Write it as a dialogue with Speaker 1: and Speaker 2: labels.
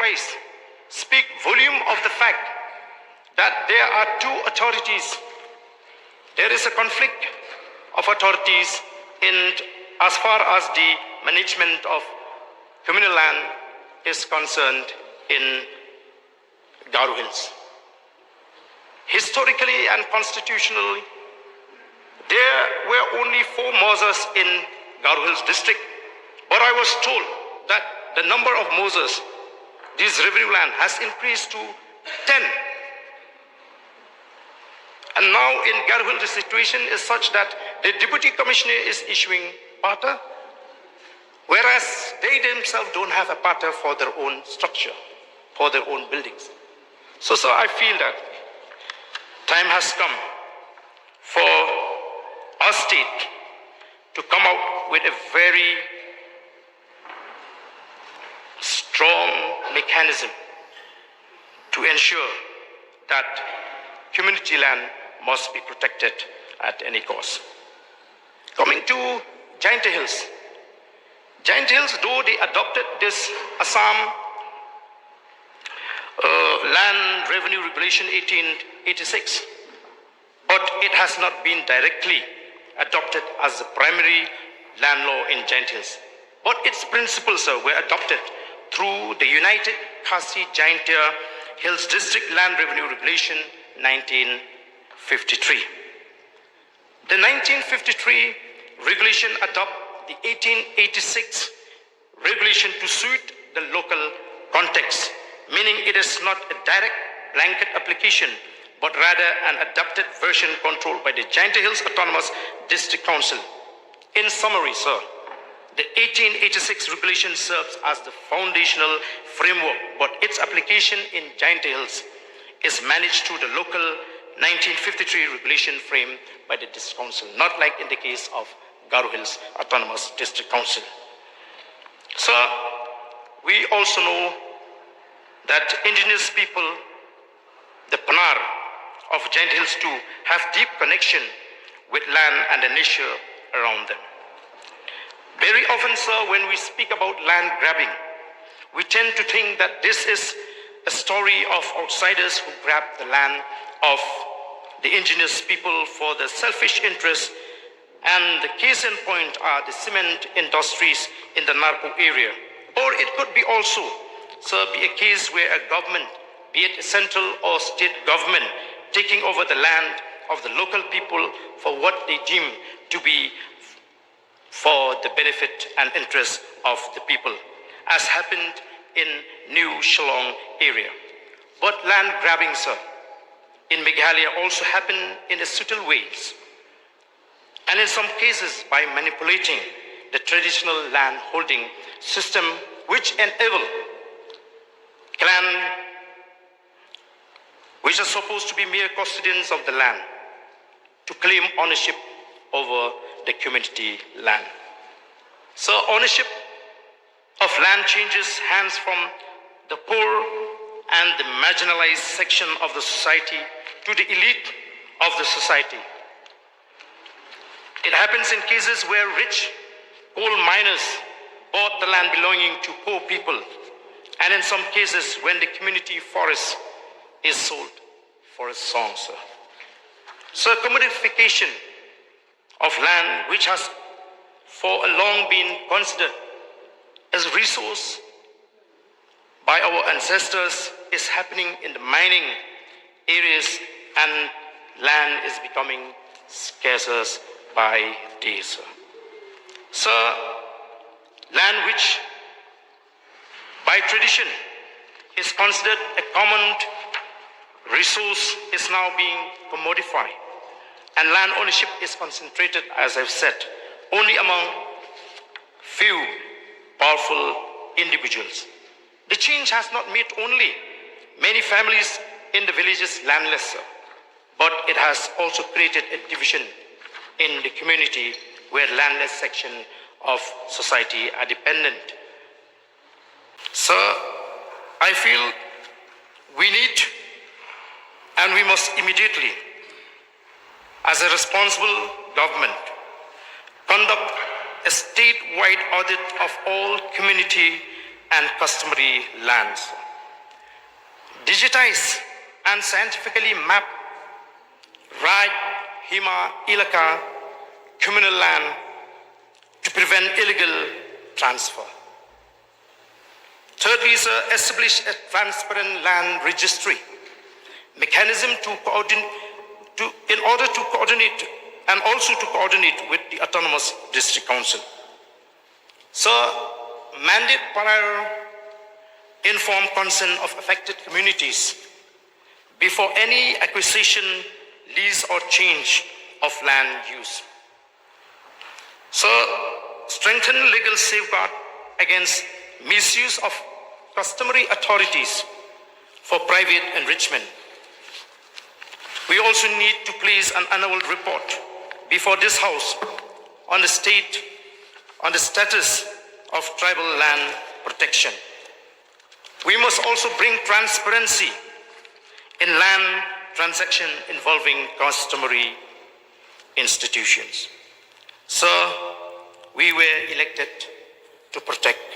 Speaker 1: rise speak volume of the fact that there are two authorities. There is a conflict of authorities as far as the management of communal land is concerned in Garo Hills. Historically and constitutionally, there were only 4 Moses in Garo Hills district, but I was told that the number of Moses, this revenue land, has increased to 10. And now in Garo Hills, the situation is such that the deputy commissioner is issuing pata, whereas they themselves don't have a pata for their own structure, for their own buildings. So I feel that time has come for our state to come out with a very strong mechanism to ensure that community land must be protected at any cost. Coming to Giant Hills. Giant Hills, though they adopted this Assam Land Revenue Regulation 1886, but it has not been directly adopted as the primary land law in Giant Hills. But its principles were adopted through the United Khasi Giant Hills District Land Revenue Regulation 1953. The 1953 regulation adopted the 1886 regulation to suit the local context, meaning it is not a direct blanket application, but rather an adapted version controlled by the Giant Hills Autonomous District Council. In summary, sir, the 1886 regulation serves as the foundational framework, but its application in Giant Hills is managed through the local 1953 regulation frame by the District Council, not like in the case of Garo Hills Autonomous District Council. Sir, we also know that indigenous people, the Panar of Giant Hills too, have deep connection with land and the nature around them. Very often, sir, when we speak about land grabbing, we tend to think that this is a story of outsiders who grab the land of the indigenous people for the selfish interests, and the case in point are the cement industries in the Narco area. Or it could be also, sir, be a case where a government, be it a central or state government, taking over the land of the local people for what they deem to be for the benefit and interest of the people, as happened in New Shillong area. But land grabbing, sir, in Meghalaya also happen in a subtle ways, and in some cases by manipulating the traditional land holding system, which enable clan which are supposed to be mere custodians of the land to claim ownership over the community land. So ownership of land changes hands from the poor and the marginalized section of the society to the elite of the society. It happens in cases where rich coal miners bought the land belonging to poor people, and in some cases when the community forest is sold for a song, sir. So commodification of land, which has for a long been considered as a resource by our ancestors, is happening in the mining areas, and land is becoming scarcer by day, sir. So land which by tradition is considered a common resource is now being commodified, and land ownership is concentrated, as I've said, only among few powerful individuals. The change has not made only many families in the villages landless, but it has also created a division in the community where landless section of society are dependent. So I feel we need and we must immediately, as a responsible government, conduct a statewide audit of all community and customary lands. digitize and scientifically map Rai, Hima, Ilaka, communal land to prevent illegal transfer. Thirdly, sir, establish a transparent land registry mechanism in order to coordinate and also to coordinate with the Autonomous District Council. So, mandate prior informed consent of affected communities before any acquisition, lease or change of land use. So, strengthen legal safeguard against misuse of customary authorities for private enrichment. We also need to place an annual report before this House on the status of tribal land protection. We must also bring transparency in land transaction involving customary institutions. So, we were elected to protect